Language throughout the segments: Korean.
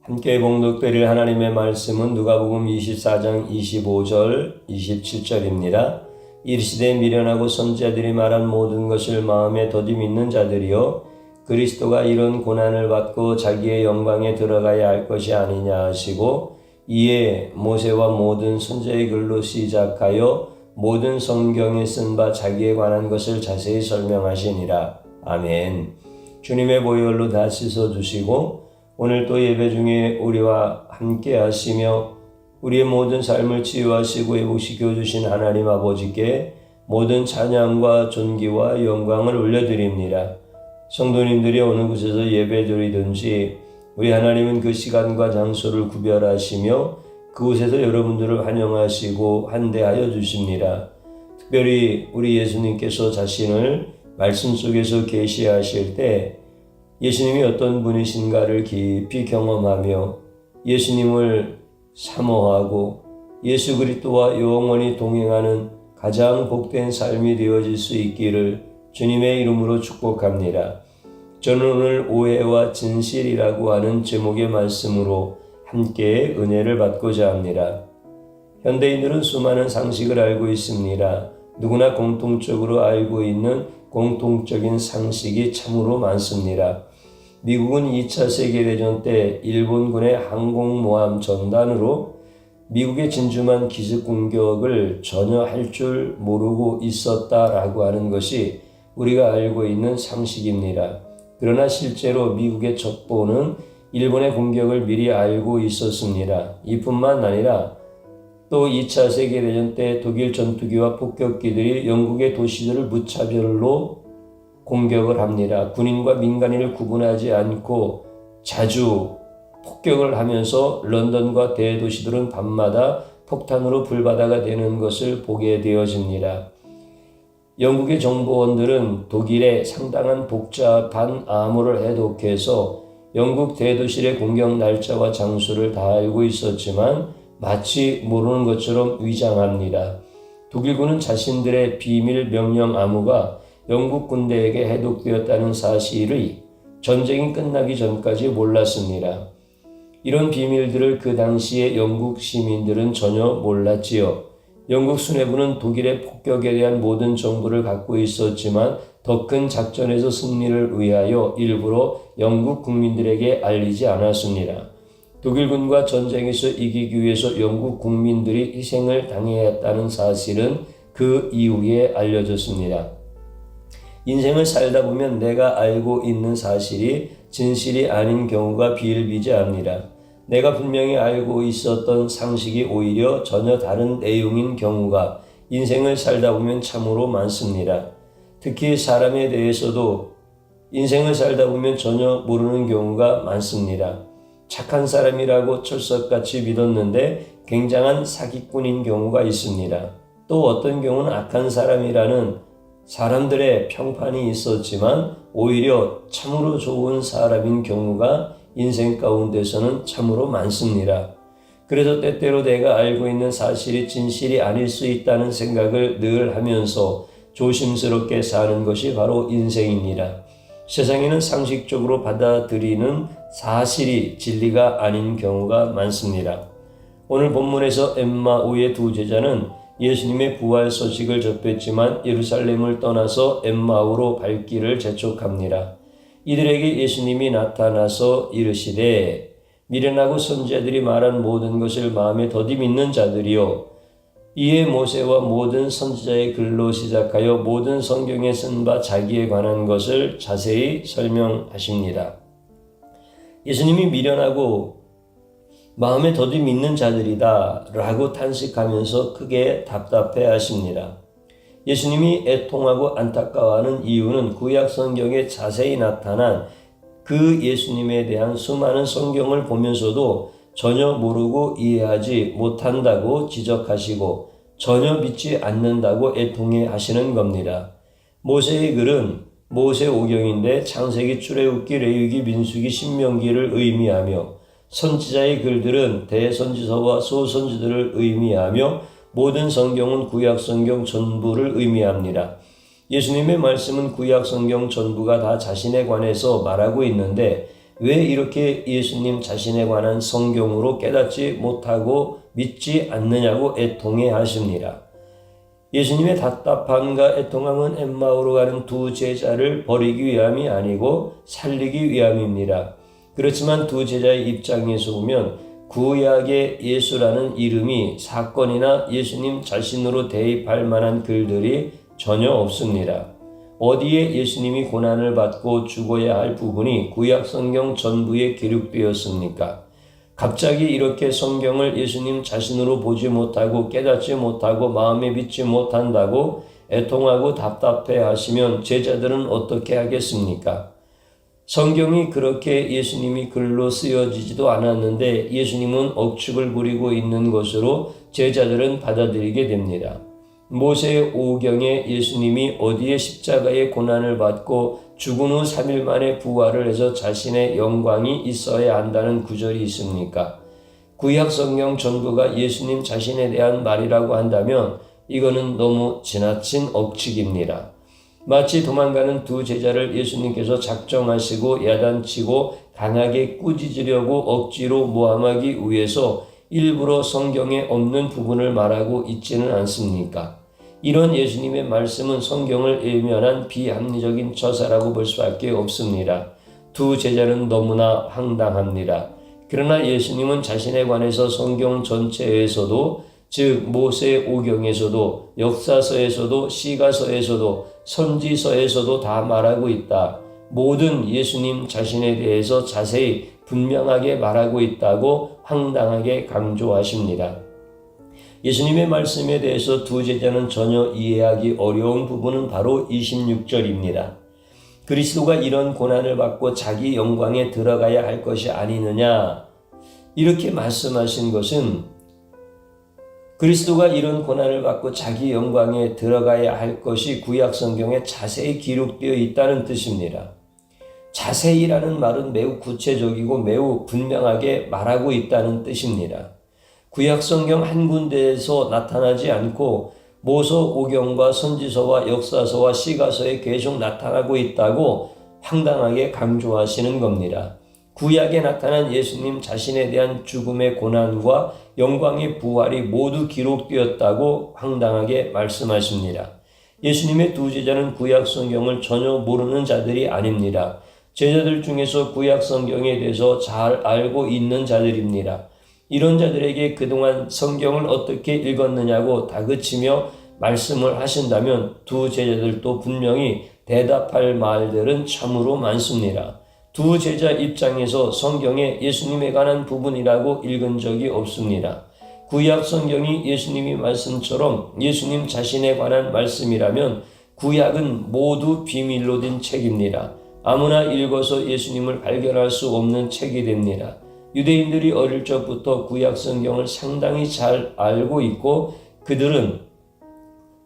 함께 봉독드릴 하나님의 말씀은 누가복음 24장 25절 27절입니다. 이르시되 미련하고 선지자들이 말한 모든 것을 마음에 더디 믿는 자들이여 그리스도가 이런 고난을 받고 자기의 영광에 들어가야 할 것이 아니냐 하시고 이에 모세와 모든 선지자의 글로 시작하여 모든 성경에 쓴 바 자기에 관한 것을 자세히 설명하시니라. 아멘. 주님의 보혈로 다 씻어주시고 오늘 또 예배 중에 우리와 함께 하시며 우리의 모든 삶을 치유하시고 회복시켜 주신 하나님 아버지께 모든 찬양과 존귀와 영광을 올려드립니다. 성도님들이 어느 곳에서 예배드리든지 우리 하나님은 그 시간과 장소를 구별하시며 그곳에서 여러분들을 환영하시고 환대하여 주십니다. 특별히 우리 예수님께서 자신을 말씀 속에서 계시하실 때 예수님이 어떤 분이신가를 깊이 경험하며 예수님을 사모하고 예수 그리스도와 영원히 동행하는 가장 복된 삶이 되어질 수 있기를 주님의 이름으로 축복합니다. 저는 오늘 오해와 진실이라고 하는 제목의 말씀으로 함께 은혜를 받고자 합니다. 현대인들은 수많은 상식을 알고 있습니다. 누구나 공통적으로 알고 있는 공통적인 상식이 참으로 많습니다. 미국은 2차 세계대전 때 일본군의 항공모함 전단으로 미국의 진주만 기습 공격을 전혀 할 줄 모르고 있었다라고 하는 것이 우리가 알고 있는 상식입니다. 그러나 실제로 미국의 첩보는 일본의 공격을 미리 알고 있었습니다. 이뿐만 아니라 또 2차 세계대전 때 독일 전투기와 폭격기들이 영국의 도시들을 무차별로 공격을 합니다. 군인과 민간인을 구분하지 않고 자주 폭격을 하면서 런던과 대도시들은 밤마다 폭탄으로 불바다가 되는 것을 보게 되어집니다. 영국의 정보원들은 독일에 상당한 복잡한 암호를 해독해서 영국 대도시의 공격 날짜와 장소를 다 알고 있었지만 마치 모르는 것처럼 위장합니다. 독일군은 자신들의 비밀 명령 암호가 영국 군대에게 해독되었다는 사실을 전쟁이 끝나기 전까지 몰랐습니다. 이런 비밀들을 그 당시의 영국 시민들은 전혀 몰랐지요. 영국 수뇌부는 독일의 폭격에 대한 모든 정보를 갖고 있었지만 더 큰 작전에서 승리를 위하여 일부러 영국 국민들에게 알리지 않았습니다. 독일군과 전쟁에서 이기기 위해서 영국 국민들이 희생을 당해야 했다는 사실은 그 이후에 알려졌습니다. 인생을 살다 보면 내가 알고 있는 사실이 진실이 아닌 경우가 비일비재합니다. 내가 분명히 알고 있었던 상식이 오히려 전혀 다른 내용인 경우가 인생을 살다 보면 참으로 많습니다. 특히 사람에 대해서도 인생을 살다 보면 전혀 모르는 경우가 많습니다. 착한 사람이라고 철석같이 믿었는데 굉장한 사기꾼인 경우가 있습니다. 또 어떤 경우는 악한 사람이라는 사람들의 평판이 있었지만 오히려 참으로 좋은 사람인 경우가 인생 가운데서는 참으로 많습니다. 그래서 때때로 내가 알고 있는 사실이 진실이 아닐 수 있다는 생각을 늘 하면서 조심스럽게 사는 것이 바로 인생입니다. 세상에는 상식적으로 받아들이는 사실이 진리가 아닌 경우가 많습니다. 오늘 본문에서 엠마오의 두 제자는 예수님의 부활 소식을 접했지만 예루살렘을 떠나서 엠마오로 발길을 재촉합니다. 이들에게 예수님이 나타나서 이르시되 미련하고 선지자들이 말한 모든 것을 마음에 더디 믿는 자들이요 이에 모세와 모든 선지자의 글로 시작하여 모든 성경에 쓴 바 자기에 관한 것을 자세히 설명하십니다. 예수님이 미련하고 마음에 더디 믿는 자들이다 라고 탄식하면서 크게 답답해 하십니다. 예수님이 애통하고 안타까워하는 이유는 구약 성경에 자세히 나타난 그 예수님에 대한 수많은 성경을 보면서도 전혀 모르고 이해하지 못한다고 지적하시고 전혀 믿지 않는다고 애통해 하시는 겁니다. 모세의 글은 모세오경인데 창세기, 출애굽기, 레위기, 민수기, 신명기를 의미하며 선지자의 글들은 대선지서와 소선지들을 의미하며 모든 성경은 구약 성경 전부를 의미합니다. 예수님의 말씀은 구약 성경 전부가 다 자신에 관해서 말하고 있는데 왜 이렇게 예수님 자신에 관한 성경으로 깨닫지 못하고 믿지 않느냐고 애통해 하십니다. 예수님의 답답함과 애통함은 엠마오로 가는 두 제자를 버리기 위함이 아니고 살리기 위함입니다. 그렇지만 두 제자의 입장에서 보면 구약의 예수라는 이름이 사건이나 예수님 자신으로 대입할 만한 글들이 전혀 없습니다. 어디에 예수님이 고난을 받고 죽어야 할 부분이 구약 성경 전부에 기록되었습니까? 갑자기 이렇게 성경을 예수님 자신으로 보지 못하고 깨닫지 못하고 마음에 믿지 못한다고 애통하고 답답해 하시면 제자들은 어떻게 하겠습니까? 성경이 그렇게 예수님이 글로 쓰여지지도 않았는데 예수님은 억측을 부리고 있는 것으로 제자들은 받아들이게 됩니다. 모세 오경에 예수님이 어디에 십자가의 고난을 받고 죽은 후 3일 만에 부활을 해서 자신의 영광이 있어야 한다는 구절이 있습니까? 구약 성경 전부가 예수님 자신에 대한 말이라고 한다면 이거는 너무 지나친 억측입니다. 마치 도망가는 두 제자를 예수님께서 작정하시고 야단치고 강하게 꾸짖으려고 억지로 모함하기 위해서 일부러 성경에 없는 부분을 말하고 있지는 않습니까? 이런 예수님의 말씀은 성경을 외면한 비합리적인 처사라고 볼 수밖에 없습니다. 두 제자는 너무나 황당합니다. 그러나 예수님은 자신에 관해서 성경 전체에서도 즉 모세 오경에서도 역사서에서도 시가서에서도 선지서에서도 다 말하고 있다. 모든 예수님 자신에 대해서 자세히 분명하게 말하고 있다고 황당하게 강조하십니다. 예수님의 말씀에 대해서 두 제자는 전혀 이해하기 어려운 부분은 바로 26절입니다. 그리스도가 이런 고난을 받고 자기 영광에 들어가야 할 것이 아니느냐 이렇게 말씀하신 것은 그리스도가 이런 고난을 받고 자기 영광에 들어가야 할 것이 구약 성경에 자세히 기록되어 있다는 뜻입니다. 자세히라는 말은 매우 구체적이고 매우 분명하게 말하고 있다는 뜻입니다. 구약 성경 한 군데에서 나타나지 않고 모세 오경과 선지서와 역사서와 시가서에 계속 나타나고 있다고 황당하게 강조하시는 겁니다. 구약에 나타난 예수님 자신에 대한 죽음의 고난과 영광의 부활이 모두 기록되었다고 황당하게 말씀하십니다. 예수님의 두 제자는 구약 성경을 전혀 모르는 자들이 아닙니다. 제자들 중에서 구약 성경에 대해서 잘 알고 있는 자들입니다. 이런 자들에게 그동안 성경을 어떻게 읽었느냐고 다그치며 말씀을 하신다면 두 제자들도 분명히 대답할 말들은 참으로 많습니다. 두 제자 입장에서 성경에 예수님에 관한 부분이라고 읽은 적이 없습니다. 구약 성경이 예수님의 말씀처럼 예수님 자신에 관한 말씀이라면 구약은 모두 비밀로 된 책입니다. 아무나 읽어서 예수님을 발견할 수 없는 책이 됩니다. 유대인들이 어릴 적부터 구약 성경을 상당히 잘 알고 있고 그들은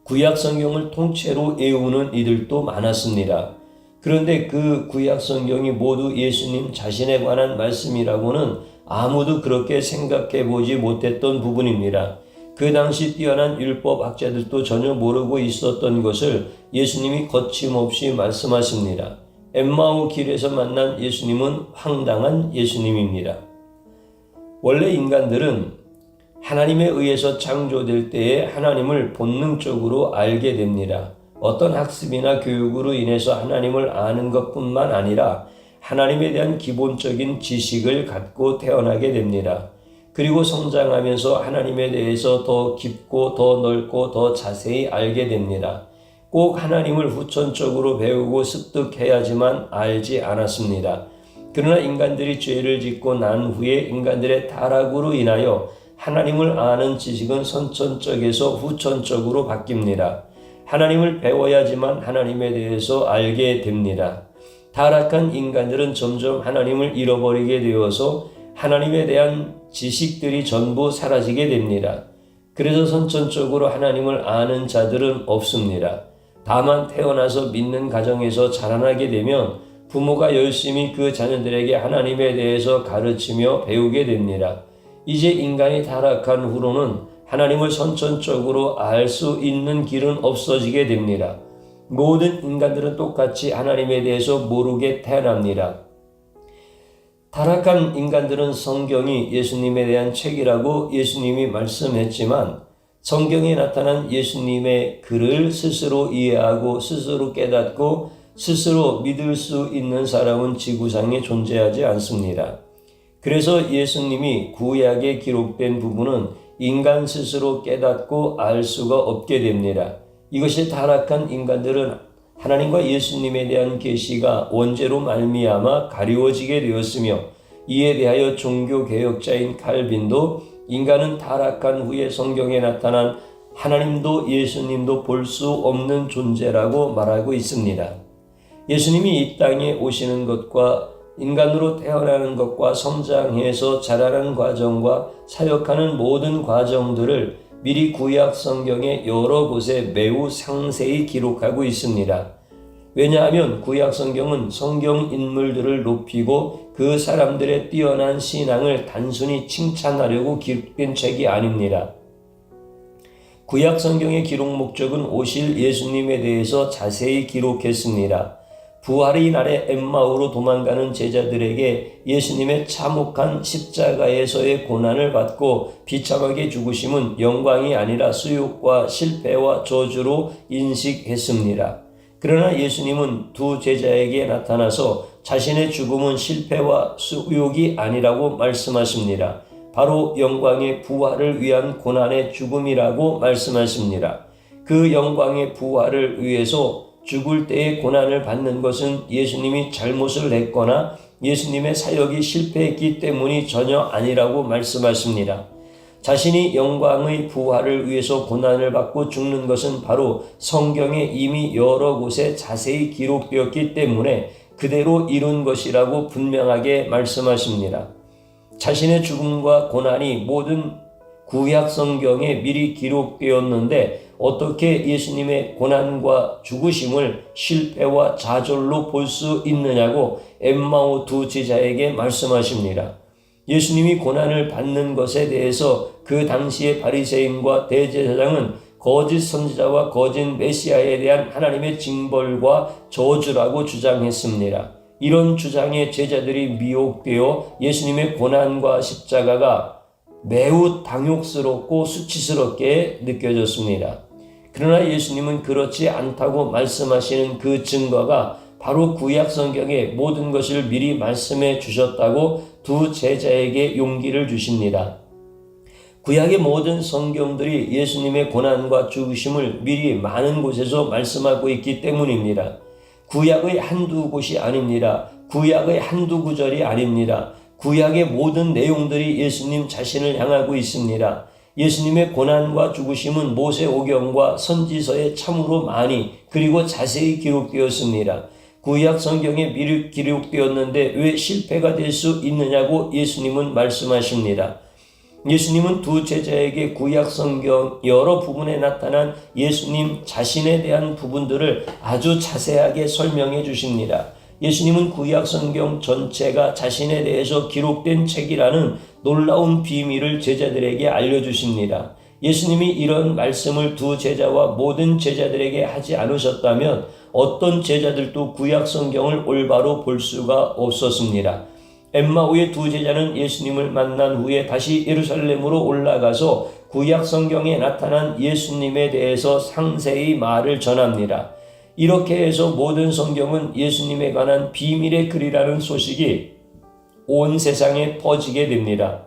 구약 성경을 통째로 외우는 이들도 많았습니다. 그런데 그 구약 성경이 모두 예수님 자신에 관한 말씀이라고는 아무도 그렇게 생각해 보지 못했던 부분입니다. 그 당시 뛰어난 율법학자들도 전혀 모르고 있었던 것을 예수님이 거침없이 말씀하십니다. 엠마오 길에서 만난 예수님은 황당한 예수님입니다. 원래 인간들은 하나님에 의해서 창조될 때에 하나님을 본능적으로 알게 됩니다. 어떤 학습이나 교육으로 인해서 하나님을 아는 것뿐만 아니라 하나님에 대한 기본적인 지식을 갖고 태어나게 됩니다. 그리고 성장하면서 하나님에 대해서 더 깊고 더 넓고 더 자세히 알게 됩니다. 꼭 하나님을 후천적으로 배우고 습득해야지만 알지 않았습니다. 그러나 인간들이 죄를 짓고 난 후에 인간들의 타락으로 인하여 하나님을 아는 지식은 선천적에서 후천적으로 바뀝니다. 하나님을 배워야지만 하나님에 대해서 알게 됩니다. 타락한 인간들은 점점 하나님을 잃어버리게 되어서 하나님에 대한 지식들이 전부 사라지게 됩니다. 그래서 선천적으로 하나님을 아는 자들은 없습니다. 다만 태어나서 믿는 가정에서 자라나게 되면 부모가 열심히 그 자녀들에게 하나님에 대해서 가르치며 배우게 됩니다. 이제 인간이 타락한 후로는 하나님을 선천적으로 알 수 있는 길은 없어지게 됩니다. 모든 인간들은 똑같이 하나님에 대해서 모르게 태어납니다. 타락한 인간들은 성경이 예수님에 대한 책이라고 예수님이 말씀했지만 성경에 나타난 예수님의 글을 스스로 이해하고 스스로 깨닫고 스스로 믿을 수 있는 사람은 지구상에 존재하지 않습니다. 그래서 예수님이 구약에 기록된 부분은 인간 스스로 깨닫고 알 수가 없게 됩니다. 이것이 타락한 인간들은 하나님과 예수님에 대한 계시가 원죄로 말미암아 가리워지게 되었으며 이에 대하여 종교개혁자인 칼빈도 인간은 타락한 후에 성경에 나타난 하나님도 예수님도 볼 수 없는 존재라고 말하고 있습니다. 예수님이 이 땅에 오시는 것과 인간으로 태어나는 것과 성장해서 자라는 과정과 사역하는 모든 과정들을 미리 구약 성경의 여러 곳에 매우 상세히 기록하고 있습니다. 왜냐하면 구약 성경은 성경 인물들을 높이고 그 사람들의 뛰어난 신앙을 단순히 칭찬하려고 기록된 책이 아닙니다. 구약 성경의 기록 목적은 오실 예수님에 대해서 자세히 기록했습니다. 부활의 날에 엠마오로 도망가는 제자들에게 예수님의 참혹한 십자가에서의 고난을 받고 비참하게 죽으심은 영광이 아니라 수욕과 실패와 저주로 인식했습니다. 그러나 예수님은 두 제자에게 나타나서 자신의 죽음은 실패와 수욕이 아니라고 말씀하십니다. 바로 영광의 부활을 위한 고난의 죽음이라고 말씀하십니다. 그 영광의 부활을 위해서 죽을 때의 고난을 받는 것은 예수님이 잘못을 했거나 예수님의 사역이 실패했기 때문이 전혀 아니라고 말씀하십니다. 자신이 영광의 부활을 위해서 고난을 받고 죽는 것은 바로 성경에 이미 여러 곳에 자세히 기록되었기 때문에 그대로 이룬 것이라고 분명하게 말씀하십니다. 자신의 죽음과 고난이 모든 구약 성경에 미리 기록되었는데 어떻게 예수님의 고난과 죽으심을 실패와 좌절로 볼 수 있느냐고 엠마오 두 제자에게 말씀하십니다. 예수님이 고난을 받는 것에 대해서 그 당시의 바리새인과 대제사장은 거짓 선지자와 거짓 메시아에 대한 하나님의 징벌과 저주라고 주장했습니다. 이런 주장에 제자들이 미혹되어 예수님의 고난과 십자가가 매우 당혹스럽고 수치스럽게 느껴졌습니다. 그러나 예수님은 그렇지 않다고 말씀하시는 그 증거가 바로 구약 성경의 모든 것을 미리 말씀해 주셨다고 두 제자에게 용기를 주십니다. 구약의 모든 성경들이 예수님의 고난과 죽으심을 미리 많은 곳에서 말씀하고 있기 때문입니다. 구약의 한두 곳이 아닙니다. 구약의 한두 구절이 아닙니다. 구약의 모든 내용들이 예수님 자신을 향하고 있습니다. 예수님의 고난과 죽으심은 모세오경과 선지서에 참으로 많이 그리고 자세히 기록되었습니다. 구약 성경에 미리 기록되었는데 왜 실패가 될 수 있느냐고 예수님은 말씀하십니다. 예수님은 두 제자에게 구약 성경 여러 부분에 나타난 예수님 자신에 대한 부분들을 아주 자세하게 설명해 주십니다. 예수님은 구약 성경 전체가 자신에 대해서 기록된 책이라는 놀라운 비밀을 제자들에게 알려주십니다. 예수님이 이런 말씀을 두 제자와 모든 제자들에게 하지 않으셨다면 어떤 제자들도 구약 성경을 올바로 볼 수가 없었습니다. 엠마오의 두 제자는 예수님을 만난 후에 다시 예루살렘으로 올라가서 구약 성경에 나타난 예수님에 대해서 상세히 말을 전합니다. 이렇게 해서 모든 성경은 예수님에 관한 비밀의 글이라는 소식이 온 세상에 퍼지게 됩니다.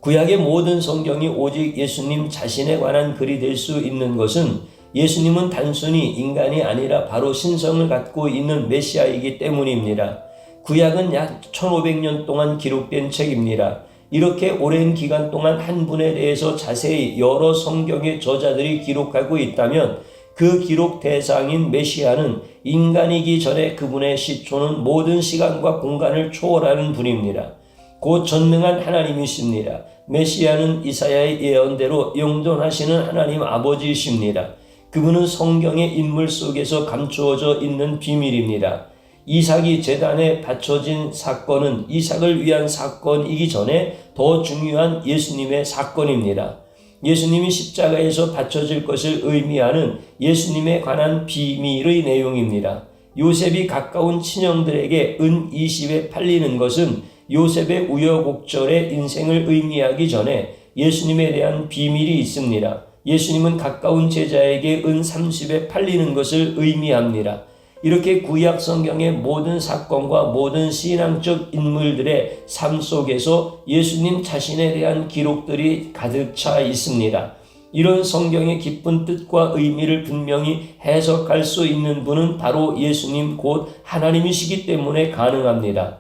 구약의 모든 성경이 오직 예수님 자신에 관한 글이 될 수 있는 것은 예수님은 단순히 인간이 아니라 바로 신성을 갖고 있는 메시아이기 때문입니다. 구약은 약 1500년 동안 기록된 책입니다. 이렇게 오랜 기간 동안 한 분에 대해서 자세히 여러 성경의 저자들이 기록하고 있다면 그 기록 대상인 메시아는 인간이기 전에 그분의 시초는 모든 시간과 공간을 초월하는 분입니다. 곧 전능한 하나님이십니다. 메시아는 이사야의 예언대로 영존하시는 하나님 아버지이십니다. 그분은 성경의 인물 속에서 감추어져 있는 비밀입니다. 이삭이 제단에 바쳐진 사건은 이삭을 위한 사건이기 전에 더 중요한 예수님의 사건입니다. 예수님이 십자가에서 바쳐질 것을 의미하는 예수님에 관한 비밀의 내용입니다. 요셉이 가까운 친형들에게 은 20에 팔리는 것은 요셉의 우여곡절의 인생을 의미하기 전에 예수님에 대한 비밀이 있습니다. 예수님은 가까운 제자에게 은 30에 팔리는 것을 의미합니다. 이렇게 구약 성경의 모든 사건과 모든 신앙적 인물들의 삶 속에서 예수님 자신에 대한 기록들이 가득 차 있습니다. 이런 성경의 깊은 뜻과 의미를 분명히 해석할 수 있는 분은 바로 예수님 곧 하나님이시기 때문에 가능합니다.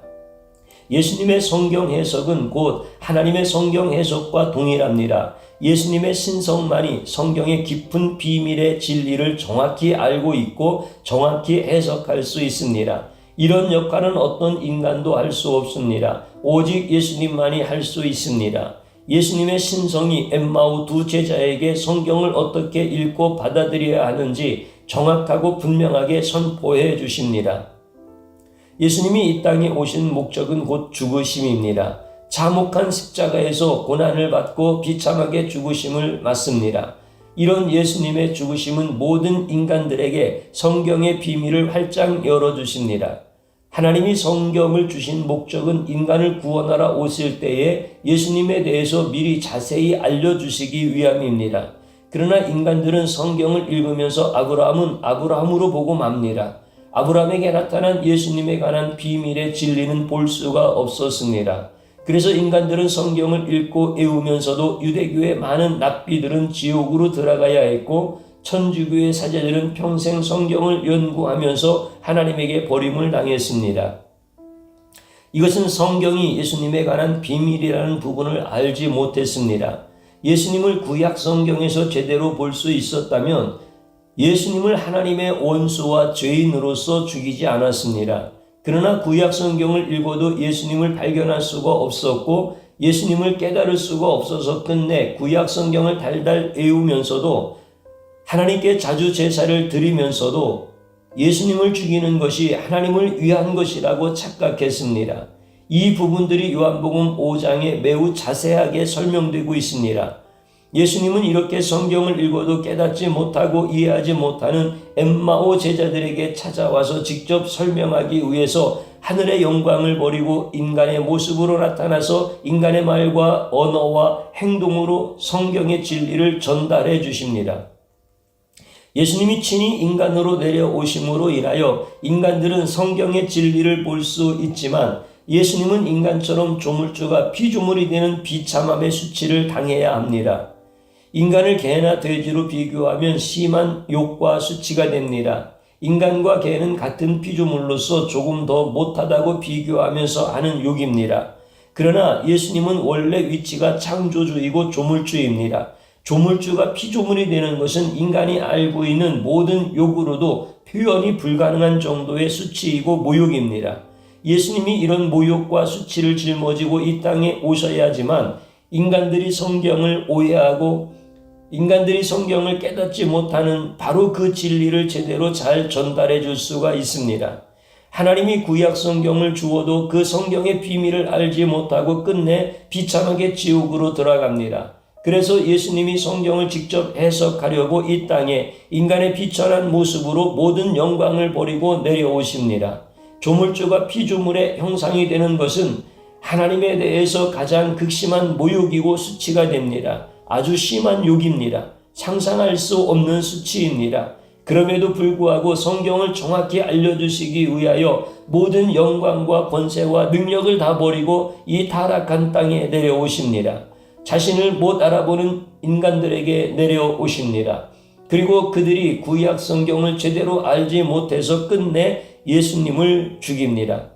예수님의 성경 해석은 곧 하나님의 성경 해석과 동일합니다. 예수님의 신성만이 성경의 깊은 비밀의 진리를 정확히 알고 있고 정확히 해석할 수 있습니다. 이런 역할은 어떤 인간도 할 수 없습니다. 오직 예수님만이 할 수 있습니다. 예수님의 신성이 엠마오 두 제자에게 성경을 어떻게 읽고 받아들여야 하는지 정확하고 분명하게 선포해 주십니다. 예수님이 이 땅에 오신 목적은 곧 죽으심입니다. 참혹한 십자가에서 고난을 받고 비참하게 죽으심을 맞습니다. 이런 예수님의 죽으심은 모든 인간들에게 성경의 비밀을 활짝 열어주십니다. 하나님이 성경을 주신 목적은 인간을 구원하러 오실 때에 예수님에 대해서 미리 자세히 알려주시기 위함입니다. 그러나 인간들은 성경을 읽으면서 아브라함은 아브라함으로 보고 맙니다. 아브라함에게 나타난 예수님에 관한 비밀의 진리는 볼 수가 없었습니다. 그래서 인간들은 성경을 읽고 외우면서도 유대교의 많은 납비들은 지옥으로 들어가야 했고 천주교의 사제들은 평생 성경을 연구하면서 하나님에게 버림을 당했습니다. 이것은 성경이 예수님에 관한 비밀이라는 부분을 알지 못했습니다. 예수님을 구약 성경에서 제대로 볼 수 있었다면 예수님을 하나님의 원수와 죄인으로서 죽이지 않았습니다. 그러나 구약 성경을 읽어도 예수님을 발견할 수가 없었고 예수님을 깨달을 수가 없어서 끝내 구약 성경을 달달 외우면서도 하나님께 자주 제사를 드리면서도 예수님을 죽이는 것이 하나님을 위한 것이라고 착각했습니다. 이 부분들이 요한복음 5장에 매우 자세하게 설명되고 있습니다. 예수님은 이렇게 성경을 읽어도 깨닫지 못하고 이해하지 못하는 엠마오 제자들에게 찾아와서 직접 설명하기 위해서 하늘의 영광을 버리고 인간의 모습으로 나타나서 인간의 말과 언어와 행동으로 성경의 진리를 전달해 주십니다. 예수님이 친히 인간으로 내려오심으로 인하여 인간들은 성경의 진리를 볼 수 있지만 예수님은 인간처럼 조물주가 피조물이 되는 비참함의 수치를 당해야 합니다. 인간을 개나 돼지로 비교하면 심한 욕과 수치가 됩니다. 인간과 개는 같은 피조물로서 조금 더 못하다고 비교하면서 하는 욕입니다. 그러나 예수님은 원래 위치가 창조주이고 조물주입니다. 조물주가 피조물이 되는 것은 인간이 알고 있는 모든 욕으로도 표현이 불가능한 정도의 수치이고 모욕입니다. 예수님이 이런 모욕과 수치를 짊어지고 이 땅에 오셔야지만 인간들이 성경을 오해하고 인간들이 성경을 깨닫지 못하는 바로 그 진리를 제대로 잘 전달해 줄 수가 있습니다. 하나님이 구약 성경을 주어도 그 성경의 비밀을 알지 못하고 끝내 비참하게 지옥으로 들어갑니다. 그래서 예수님이 성경을 직접 해석하려고 이 땅에 인간의 비천한 모습으로 모든 영광을 버리고 내려오십니다. 조물주가 피조물의 형상이 되는 것은 하나님에 대해서 가장 극심한 모욕이고 수치가 됩니다. 아주 심한 욕입니다. 상상할 수 없는 수치입니다. 그럼에도 불구하고 성경을 정확히 알려주시기 위하여 모든 영광과 권세와 능력을 다 버리고 이 타락한 땅에 내려오십니다. 자신을 못 알아보는 인간들에게 내려오십니다. 그리고 그들이 구약 성경을 제대로 알지 못해서 끝내 예수님을 죽입니다.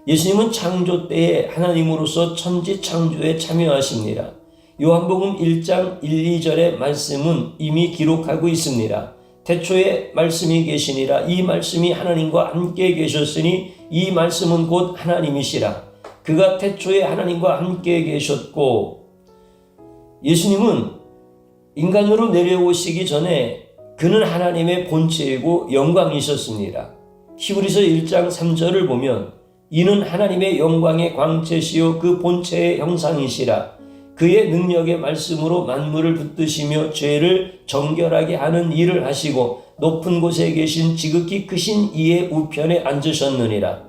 예수님은 창조 때에 하나님으로서 천지 창조에 참여하십니다. 요한복음 1장 1, 2절의 말씀은 이미 기록하고 있습니다. 태초에 말씀이 계시니라. 이 말씀이 하나님과 함께 계셨으니 이 말씀은 곧 하나님이시라. 그가 태초에 하나님과 함께 계셨고 예수님은 인간으로 내려오시기 전에 그는 하나님의 본체이고 영광이셨습니다. 히브리서 1장 3절을 보면 이는 하나님의 영광의 광채시요 그 본체의 형상이시라. 그의 능력의 말씀으로 만물을 붙드시며 죄를 정결하게 하는 일을 하시고 높은 곳에 계신 지극히 크신 이의 우편에 앉으셨느니라.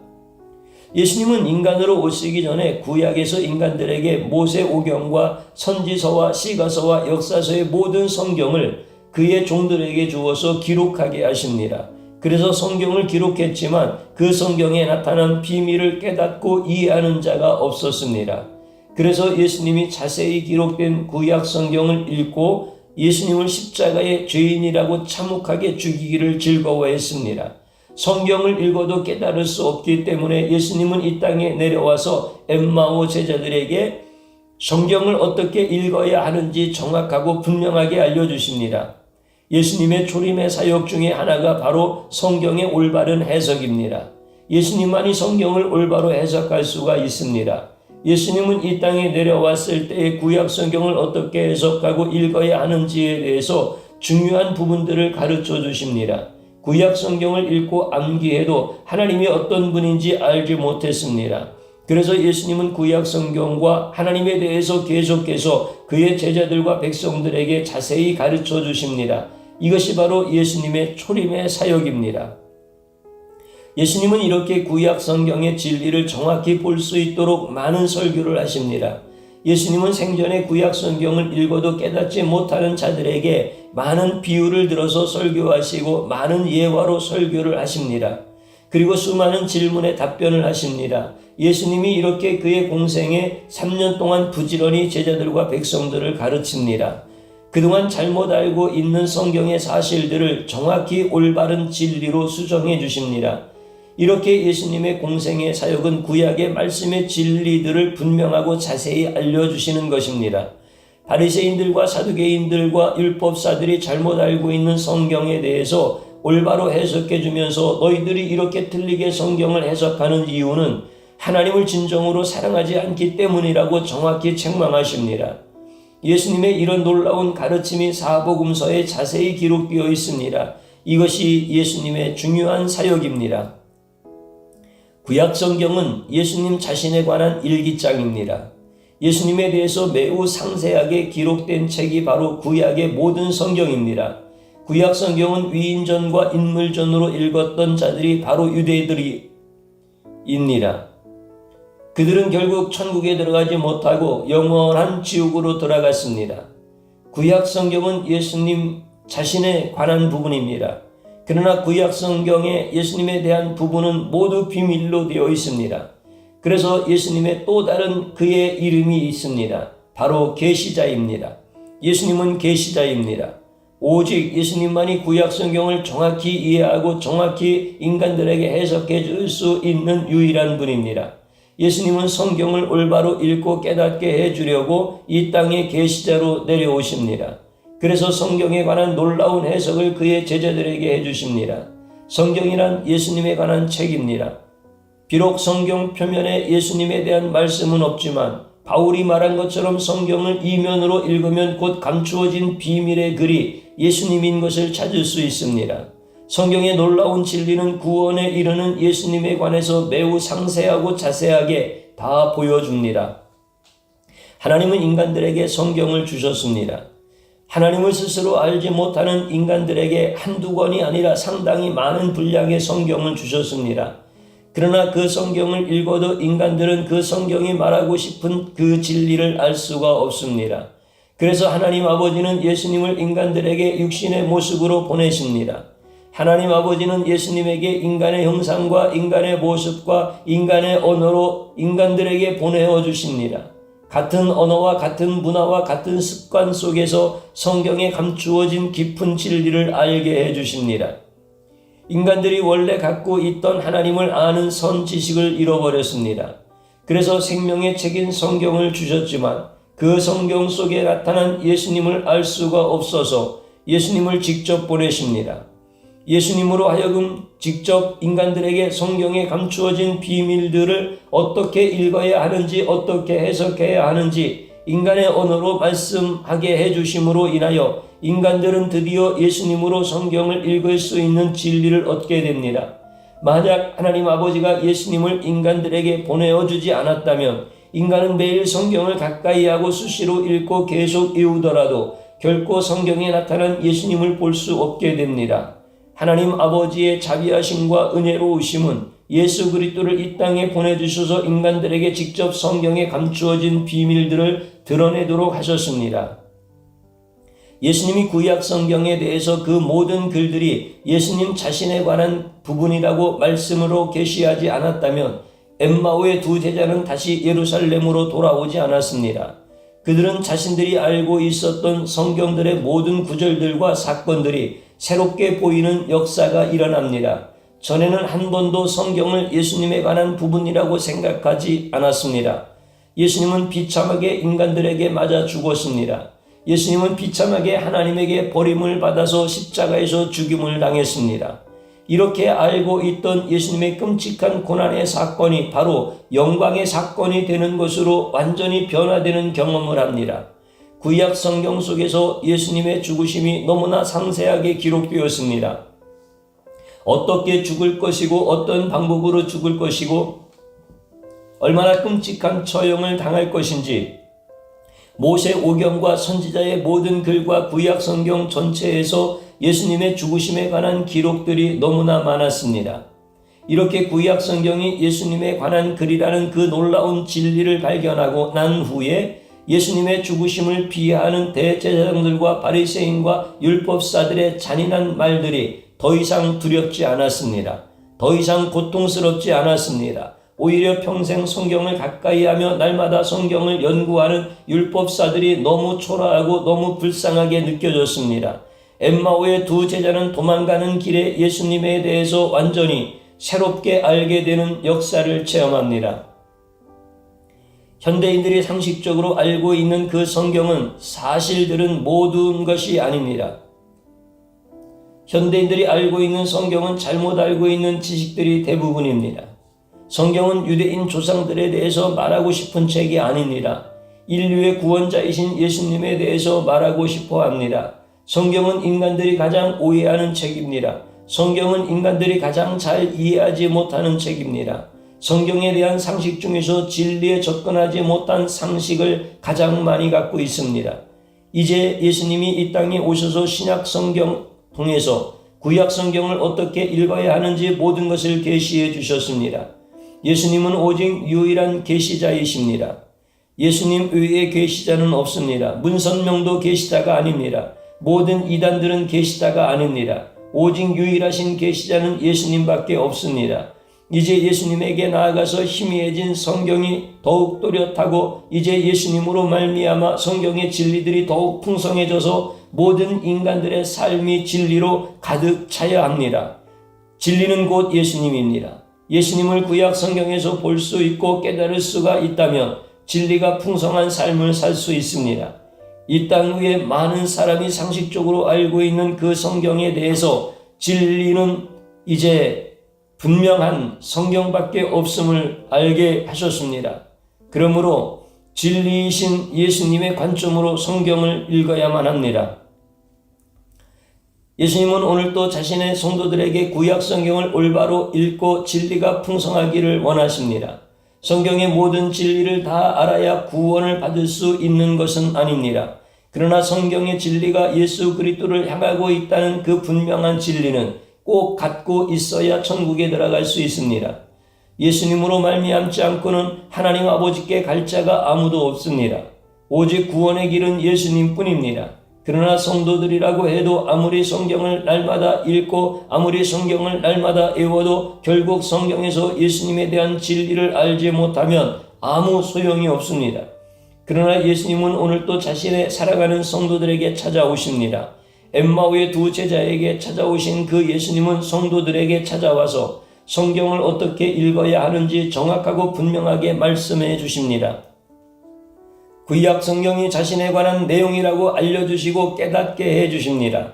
예수님은 인간으로 오시기 전에 구약에서 인간들에게 모세오경과 선지서와 시가서와 역사서의 모든 성경을 그의 종들에게 주어서 기록하게 하십니다. 그래서 성경을 기록했지만 그 성경에 나타난 비밀을 깨닫고 이해하는 자가 없었습니다. 그래서 예수님이 자세히 기록된 구약 성경을 읽고 예수님을 십자가의 죄인이라고 참혹하게 죽이기를 즐거워했습니다. 성경을 읽어도 깨달을 수 없기 때문에 예수님은 이 땅에 내려와서 엠마오 제자들에게 성경을 어떻게 읽어야 하는지 정확하고 분명하게 알려주십니다. 예수님의 초림의 사역 중에 하나가 바로 성경의 올바른 해석입니다. 예수님만이 성경을 올바로 해석할 수가 있습니다. 예수님은 이 땅에 내려왔을 때의 구약 성경을 어떻게 해석하고 읽어야 하는지에 대해서 중요한 부분들을 가르쳐 주십니다. 구약 성경을 읽고 암기해도 하나님이 어떤 분인지 알지 못했습니다. 그래서 예수님은 구약 성경과 하나님에 대해서 계속해서 그의 제자들과 백성들에게 자세히 가르쳐 주십니다. 이것이 바로 예수님의 초림의 사역입니다. 예수님은 이렇게 구약 성경의 진리를 정확히 볼 수 있도록 많은 설교를 하십니다. 예수님은 생전에 구약 성경을 읽어도 깨닫지 못하는 자들에게 많은 비유를 들어서 설교하시고 많은 예화로 설교를 하십니다. 그리고 수많은 질문에 답변을 하십니다. 예수님이 이렇게 그의 공생에 3년 동안 부지런히 제자들과 백성들을 가르칩니다. 그동안 잘못 알고 있는 성경의 사실들을 정확히 올바른 진리로 수정해 주십니다. 이렇게 예수님의 공생의 사역은 구약의 말씀의 진리들을 분명하고 자세히 알려주시는 것입니다. 바리새인들과 사두개인들과 율법사들이 잘못 알고 있는 성경에 대해서 올바로 해석해 주면서 너희들이 이렇게 틀리게 성경을 해석하는 이유는 하나님을 진정으로 사랑하지 않기 때문이라고 정확히 책망하십니다. 예수님의 이런 놀라운 가르침이 사복음서에 자세히 기록되어 있습니다. 이것이 예수님의 중요한 사역입니다. 구약 성경은 예수님 자신에 관한 일기장입니다. 예수님에 대해서 매우 상세하게 기록된 책이 바로 구약의 모든 성경입니다. 구약 성경은 위인전과 인물전으로 읽었던 자들이 바로 유대인들입니다. 그들은 결국 천국에 들어가지 못하고 영원한 지옥으로 돌아갔습니다. 구약 성경은 예수님 자신에 관한 부분입니다. 그러나 구약 성경에 예수님에 대한 부분은 모두 비밀로 되어 있습니다. 그래서 예수님의 또 다른 그의 이름이 있습니다. 바로 계시자입니다. 예수님은 계시자입니다. 오직 예수님만이 구약 성경을 정확히 이해하고 정확히 인간들에게 해석해 줄 수 있는 유일한 분입니다. 예수님은 성경을 올바로 읽고 깨닫게 해주려고 이 땅에 계시자로 내려오십니다. 그래서 성경에 관한 놀라운 해석을 그의 제자들에게 해주십니다. 성경이란 예수님에 관한 책입니다. 비록 성경 표면에 예수님에 대한 말씀은 없지만 바울이 말한 것처럼 성경을 이면으로 읽으면 곧 감추어진 비밀의 글이 예수님인 것을 찾을 수 있습니다. 성경의 놀라운 진리는 구원에 이르는 예수님에 관해서 매우 상세하고 자세하게 다 보여줍니다. 하나님은 인간들에게 성경을 주셨습니다. 하나님을 스스로 알지 못하는 인간들에게 한두 권이 아니라 상당히 많은 분량의 성경을 주셨습니다. 그러나 그 성경을 읽어도 인간들은 그 성경이 말하고 싶은 그 진리를 알 수가 없습니다. 그래서 하나님 아버지는 예수님을 인간들에게 육신의 모습으로 보내십니다. 하나님 아버지는 예수님에게 인간의 형상과 인간의 모습과 인간의 언어로 인간들에게 보내어 주십니다. 같은 언어와 같은 문화와 같은 습관 속에서 성경에 감추어진 깊은 진리를 알게 해주십니다. 인간들이 원래 갖고 있던 하나님을 아는 선 지식을 잃어버렸습니다. 그래서 생명의 책인 성경을 주셨지만 그 성경 속에 나타난 예수님을 알 수가 없어서 예수님을 직접 보내십니다. 예수님으로 하여금 직접 인간들에게 성경에 감추어진 비밀들을 어떻게 읽어야 하는지 어떻게 해석해야 하는지 인간의 언어로 말씀하게 해주심으로 인하여 인간들은 드디어 예수님으로 성경을 읽을 수 있는 진리를 얻게 됩니다. 만약 하나님 아버지가 예수님을 인간들에게 보내어 주지 않았다면 인간은 매일 성경을 가까이 하고 수시로 읽고 계속 외우더라도 결코 성경에 나타난 예수님을 볼 수 없게 됩니다. 하나님 아버지의 자비하심과 은혜로우심은 예수 그리스도를 이 땅에 보내주셔서 인간들에게 직접 성경에 감추어진 비밀들을 드러내도록 하셨습니다. 예수님이 구약 성경에 대해서 그 모든 글들이 예수님 자신에 관한 부분이라고 말씀으로 계시하지 않았다면 엠마오의 두 제자는 다시 예루살렘으로 돌아오지 않았습니다. 그들은 자신들이 알고 있었던 성경들의 모든 구절들과 사건들이 새롭게 보이는 역사가 일어납니다. 전에는 한 번도 성경을 예수님에 관한 부분이라고 생각하지 않았습니다. 예수님은 비참하게 인간들에게 맞아 죽었습니다. 예수님은 비참하게 하나님에게 버림을 받아서 십자가에서 죽임을 당했습니다. 이렇게 알고 있던 예수님의 끔찍한 고난의 사건이 바로 영광의 사건이 되는 것으로 완전히 변화되는 경험을 합니다. 구약 성경 속에서 예수님의 죽으심이 너무나 상세하게 기록되었습니다. 어떻게 죽을 것이고 어떤 방법으로 죽을 것이고 얼마나 끔찍한 처형을 당할 것인지 모세 오경과 선지자의 모든 글과 구약 성경 전체에서 예수님의 죽으심에 관한 기록들이 너무나 많았습니다. 이렇게 구약 성경이 예수님에 관한 글이라는 그 놀라운 진리를 발견하고 난 후에 예수님의 죽으심을 비하하는 대제사장들과 바리새인과 율법사들의 잔인한 말들이 더 이상 두렵지 않았습니다. 더 이상 고통스럽지 않았습니다. 오히려 평생 성경을 가까이 하며 날마다 성경을 연구하는 율법사들이 너무 초라하고 너무 불쌍하게 느껴졌습니다. 엠마오의 두 제자는 도망가는 길에 예수님에 대해서 완전히 새롭게 알게 되는 역사를 체험합니다. 현대인들이 상식적으로 알고 있는 그 성경은 사실들은 모든 것이 아닙니다. 현대인들이 알고 있는 성경은 잘못 알고 있는 지식들이 대부분입니다. 성경은 유대인 조상들에 대해서 말하고 싶은 책이 아닙니다. 인류의 구원자이신 예수님에 대해서 말하고 싶어 합니다. 성경은 인간들이 가장 오해하는 책입니다. 성경은 인간들이 가장 잘 이해하지 못하는 책입니다. 성경에 대한 상식 중에서 진리에 접근하지 못한 상식을 가장 많이 갖고 있습니다. 이제 예수님이 이 땅에 오셔서 신약 성경 통해서 구약 성경을 어떻게 읽어야 하는지 모든 것을 계시해 주셨습니다. 예수님은 오직 유일한 계시자이십니다. 예수님 외에 계시자는 없습니다. 문선명도 계시자가 아닙니다. 모든 이단들은 계시자가 아닙니다. 오직 유일하신 계시자는 예수님밖에 없습니다. 이제 예수님에게 나아가서 희미해진 성경이 더욱 또렷하고 이제 예수님으로 말미암아 성경의 진리들이 더욱 풍성해져서 모든 인간들의 삶이 진리로 가득 차야 합니다. 진리는 곧 예수님입니다. 예수님을 구약 성경에서 볼 수 있고 깨달을 수가 있다면 진리가 풍성한 삶을 살 수 있습니다. 이 땅 위에 많은 사람이 상식적으로 알고 있는 그 성경에 대해서 진리는 이제 분명한 성경밖에 없음을 알게 하셨습니다. 그러므로 진리이신 예수님의 관점으로 성경을 읽어야만 합니다. 예수님은 오늘도 자신의 성도들에게 구약 성경을 올바로 읽고 진리가 풍성하기를 원하십니다. 성경의 모든 진리를 다 알아야 구원을 받을 수 있는 것은 아닙니다. 그러나 성경의 진리가 예수 그리스도를 향하고 있다는 그 분명한 진리는 꼭 갖고 있어야 천국에 들어갈 수 있습니다. 예수님으로 말미암지 않고는 하나님 아버지께 갈 자가 아무도 없습니다. 오직 구원의 길은 예수님뿐입니다. 그러나 성도들이라고 해도 아무리 성경을 날마다 읽고 아무리 성경을 날마다 외워도 결국 성경에서 예수님에 대한 진리를 알지 못하면 아무 소용이 없습니다. 그러나 예수님은 오늘도 자신의 사랑하는 성도들에게 찾아오십니다. 엠마오의 두 제자에게 찾아오신 그 예수님은 성도들에게 찾아와서 성경을 어떻게 읽어야 하는지 정확하고 분명하게 말씀해 주십니다. 구약 성경이 자신에 관한 내용이라고 알려주시고 깨닫게 해 주십니다.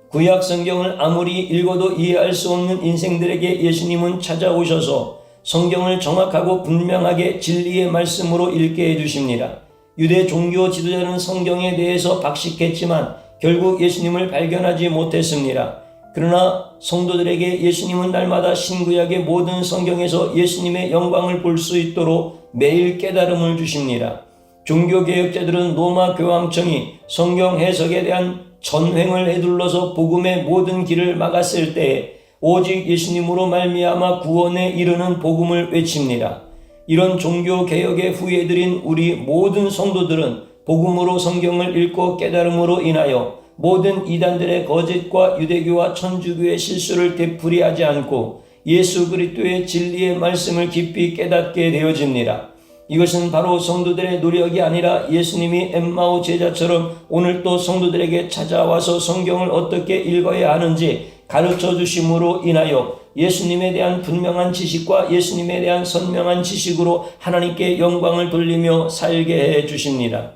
구약 성경을 아무리 읽어도 이해할 수 없는 인생들에게 예수님은 찾아오셔서 성경을 정확하고 분명하게 진리의 말씀으로 읽게 해 주십니다. 유대 종교 지도자는 성경에 대해서 박식했지만 결국 예수님을 발견하지 못했습니다. 그러나 성도들에게 예수님은 날마다 신구약의 모든 성경에서 예수님의 영광을 볼 수 있도록 매일 깨달음을 주십니다. 종교개혁자들은 로마 교황청이 성경 해석에 대한 전횡을 해둘러서 복음의 모든 길을 막았을 때에 오직 예수님으로 말미암아 구원에 이르는 복음을 외칩니다. 이런 종교개혁의 후예들인 우리 모든 성도들은 복음으로 성경을 읽고 깨달음으로 인하여 모든 이단들의 거짓과 유대교와 천주교의 실수를 되풀이하지 않고 예수 그리스도의 진리의 말씀을 깊이 깨닫게 되어집니다. 이것은 바로 성도들의 노력이 아니라 예수님이 엠마오 제자처럼 오늘 또 성도들에게 찾아와서 성경을 어떻게 읽어야 하는지 가르쳐 주심으로 인하여 예수님에 대한 분명한 지식과 예수님에 대한 선명한 지식으로 하나님께 영광을 돌리며 살게 해 주십니다.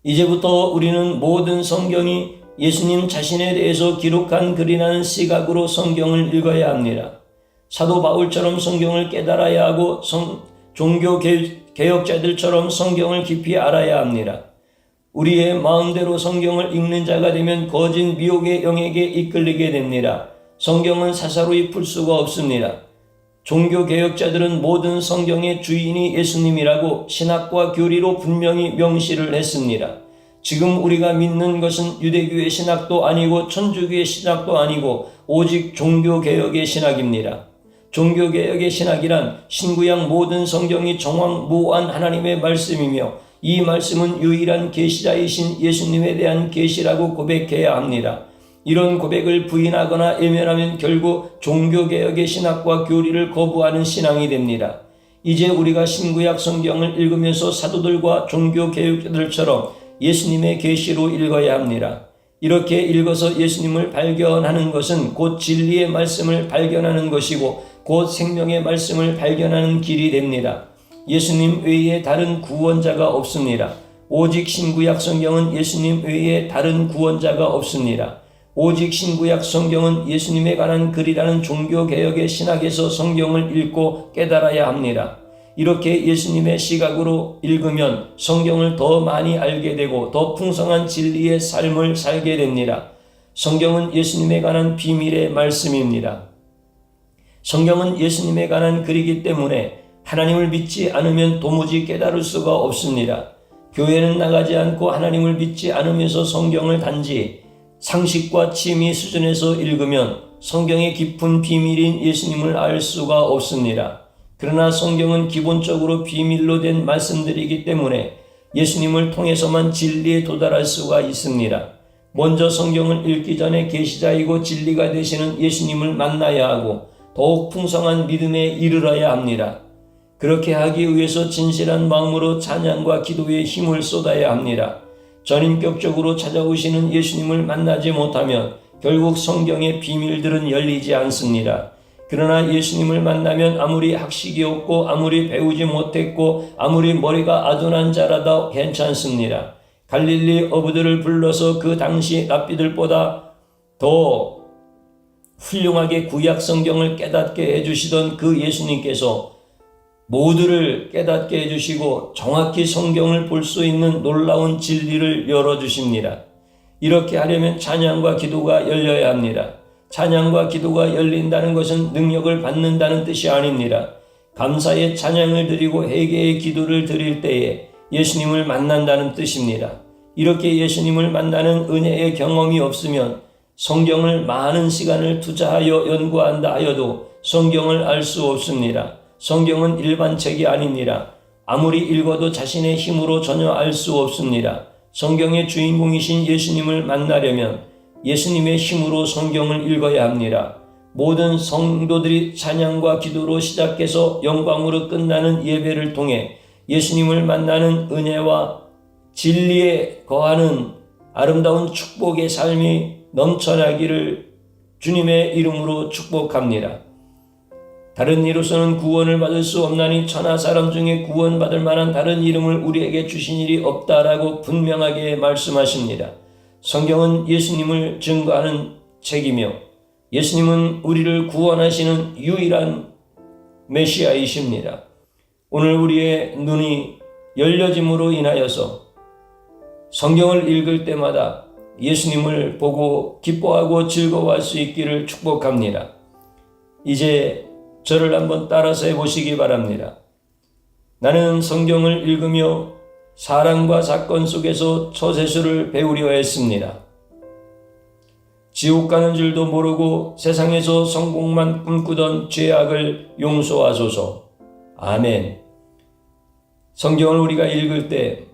이제부터 우리는 모든 성경이 예수님 자신에 대해서 기록한 글이라는 시각으로 성경을 읽어야 합니다. 사도 바울처럼 성경을 깨달아야 하고 종교 개혁자들처럼 성경을 깊이 알아야 합니다. 우리의 마음대로 성경을 읽는 자가 되면 거짓 미혹의 영에게 이끌리게 됩니다. 성경은 사사로이 풀 수가 없습니다. 종교 개혁자들은 모든 성경의 주인이 예수님이라고 신학과 교리로 분명히 명시를 했습니다. 지금 우리가 믿는 것은 유대교의 신학도 아니고 천주교의 신학도 아니고 오직 종교개혁의 신학입니다. 종교개혁의 신학이란 신구약 모든 성경이 정황무한 하나님의 말씀이며 이 말씀은 유일한 계시자이신 예수님에 대한 계시라고 고백해야 합니다. 이런 고백을 부인하거나 외면하면 결국 종교개혁의 신학과 교리를 거부하는 신앙이 됩니다. 이제 우리가 신구약 성경을 읽으면서 사도들과 종교개혁자들처럼 예수님의 계시로 읽어야 합니다. 이렇게 읽어서 예수님을 발견하는 것은 곧 진리의 말씀을 발견하는 것이고 곧 생명의 말씀을 발견하는 길이 됩니다. 예수님 외에 다른 구원자가 없습니다. 오직 신구약 성경은 예수님 외에 다른 구원자가 없습니다. 오직 신구약 성경은 예수님에 관한 글이라는 종교개혁의 신학에서 성경을 읽고 깨달아야 합니다. 이렇게 예수님의 시각으로 읽으면 성경을 더 많이 알게 되고 더 풍성한 진리의 삶을 살게 됩니다. 성경은 예수님에 관한 비밀의 말씀입니다. 성경은 예수님에 관한 글이기 때문에 하나님을 믿지 않으면 도무지 깨달을 수가 없습니다. 교회는 나가지 않고 하나님을 믿지 않으면서 성경을 단지 상식과 취미 수준에서 읽으면 성경의 깊은 비밀인 예수님을 알 수가 없습니다. 그러나 성경은 기본적으로 비밀로 된 말씀들이기 때문에 예수님을 통해서만 진리에 도달할 수가 있습니다. 먼저 성경을 읽기 전에 계시자이고 진리가 되시는 예수님을 만나야 하고 더욱 풍성한 믿음에 이르러야 합니다. 그렇게 하기 위해서 진실한 마음으로 찬양과 기도에 힘을 쏟아야 합니다. 전인격적으로 찾아오시는 예수님을 만나지 못하면 결국 성경의 비밀들은 열리지 않습니다. 그러나 예수님을 만나면 아무리 학식이 없고 아무리 배우지 못했고 아무리 머리가 아둔한 자라도 괜찮습니다. 갈릴리 어부들을 불러서 그 당시 랍비들보다 더 훌륭하게 구약 성경을 깨닫게 해주시던 그 예수님께서 모두를 깨닫게 해주시고 정확히 성경을 볼 수 있는 놀라운 진리를 열어주십니다. 이렇게 하려면 찬양과 기도가 열려야 합니다. 찬양과 기도가 열린다는 것은 능력을 받는다는 뜻이 아닙니다. 감사의 찬양을 드리고 회개의 기도를 드릴 때에 예수님을 만난다는 뜻입니다. 이렇게 예수님을 만나는 은혜의 경험이 없으면 성경을 많은 시간을 투자하여 연구한다 하여도 성경을 알 수 없습니다. 성경은 일반 책이 아닙니다. 아무리 읽어도 자신의 힘으로 전혀 알 수 없습니다. 성경의 주인공이신 예수님을 만나려면 예수님의 힘으로 성경을 읽어야 합니다. 모든 성도들이 찬양과 기도로 시작해서 영광으로 끝나는 예배를 통해 예수님을 만나는 은혜와 진리에 거하는 아름다운 축복의 삶이 넘쳐나기를 주님의 이름으로 축복합니다. 다른 이로서는 구원을 받을 수 없나니 천하 사람 중에 구원받을 만한 다른 이름을 우리에게 주신 일이 없다라고 분명하게 말씀하십니다. 성경은 예수님을 증거하는 책이며 예수님은 우리를 구원하시는 유일한 메시아이십니다. 오늘 우리의 눈이 열려짐으로 인하여서 성경을 읽을 때마다 예수님을 보고 기뻐하고 즐거워할 수 있기를 축복합니다. 이제 저를 한번 따라서 해보시기 바랍니다. 나는 성경을 읽으며 사랑과 사건 속에서 처세술을 배우려 했습니다. 지옥 가는 줄도 모르고 세상에서 성공만 꿈꾸던 죄악을 용서하소서. 아멘. 성경을 우리가 읽을 때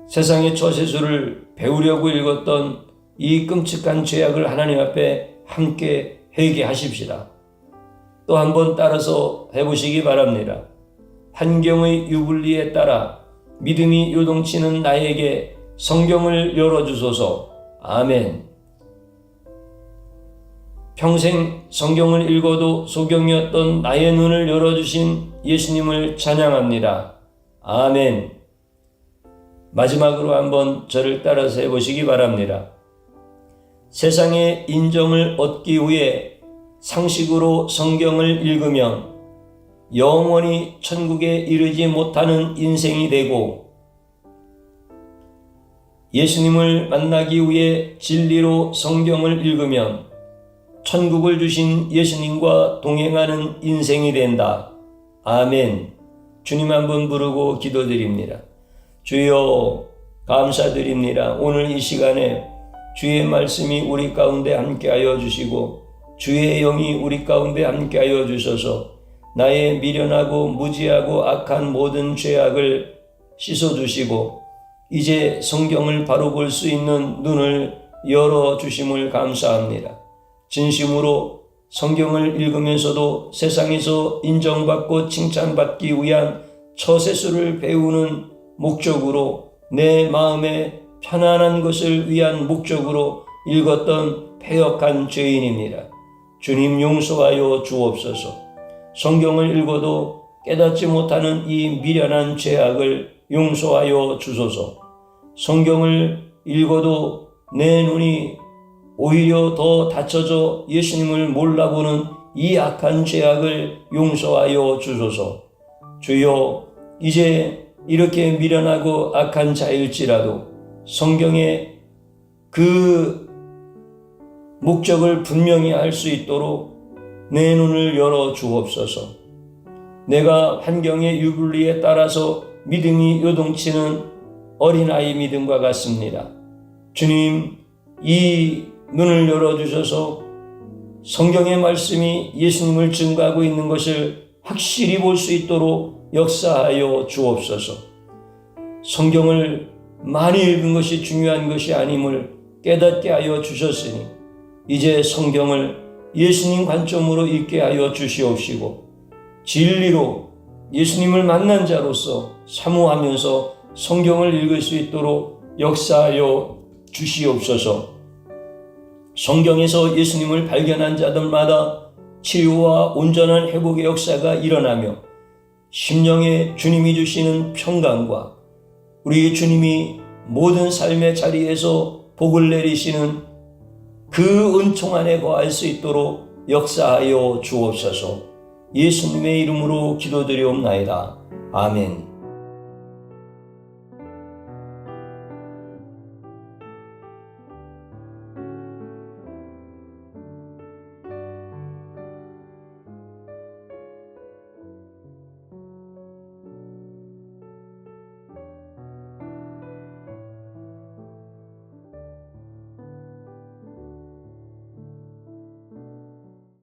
세상의 처세술을 배우려고 읽었던 이 끔찍한 죄악을 하나님 앞에 함께 회개하십시다. 또 한번 따라서 해보시기 바랍니다. 환경의 유불리에 따라 믿음이 요동치는 나에게 성경을 열어주소서. 아멘. 평생 성경을 읽어도 소경이었던 나의 눈을 열어주신 예수님을 찬양합니다. 아멘. 마지막으로 한번 저를 따라서 해보시기 바랍니다. 세상의 인정을 얻기 위해 상식으로 성경을 읽으면 영원히 천국에 이르지 못하는 인생이 되고, 예수님을 만나기 위해 진리로 성경을 읽으면 천국을 주신 예수님과 동행하는 인생이 된다. 아멘. 주님 한번 부르고 기도드립니다. 주여, 감사드립니다. 오늘 이 시간에 주의 말씀이 우리 가운데 함께하여 주시고 주의 영이 우리 가운데 함께하여 주셔서 나의 미련하고 무지하고 악한 모든 죄악을 씻어주시고 이제 성경을 바로 볼 수 있는 눈을 열어주심을 감사합니다. 진심으로 성경을 읽으면서도 세상에서 인정받고 칭찬받기 위한 처세술을 배우는 목적으로, 내 마음에 편안한 것을 위한 목적으로 읽었던 패역한 죄인입니다. 주님 용서하여 주옵소서. 성경을 읽어도 깨닫지 못하는 이 미련한 죄악을 용서하여 주소서. 성경을 읽어도 내 눈이 오히려 더 닫혀져 예수님을 몰라보는 이 악한 죄악을 용서하여 주소서. 주여, 이제 이렇게 미련하고 악한 자일지라도 성경의 그 목적을 분명히 알 수 있도록 내 눈을 열어 주옵소서. 내가 환경의 유불리에 따라서 믿음이 요동치는 어린아이 믿음과 같습니다. 주님, 이 눈을 열어주셔서 성경의 말씀이 예수님을 증거하고 있는 것을 확실히 볼 수 있도록 역사하여 주옵소서. 성경을 많이 읽은 것이 중요한 것이 아님을 깨닫게 하여 주셨으니 이제 성경을 예수님 관점으로 읽게 하여 주시옵시고 진리로 예수님을 만난 자로서 사모하면서 성경을 읽을 수 있도록 역사하여 주시옵소서. 성경에서 예수님을 발견한 자들마다 치유와 온전한 회복의 역사가 일어나며 심령에 주님이 주시는 평강과 우리 주님이 모든 삶의 자리에서 복을 내리시는 그 은총 안에 거할 수 있도록 역사하여 주옵소서. 예수님의 이름으로 기도드리옵나이다. 아멘.